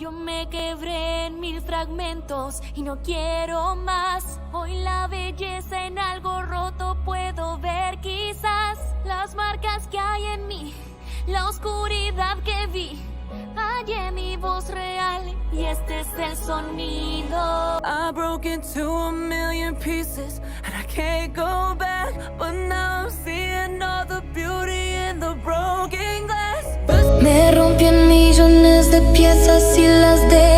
Yo me quebré en mil fragmentos y no quiero más. Hoy la belleza en algo roto puedo ver quizás. Las marcas que hay en mí, la oscuridad que vi. Hallé mi voz real y este es el sonido. I broke into a million pieces and I can't go back, but now I'm seeing all the beauty in the broken glass. Me rompí en millones de piezas y las dejé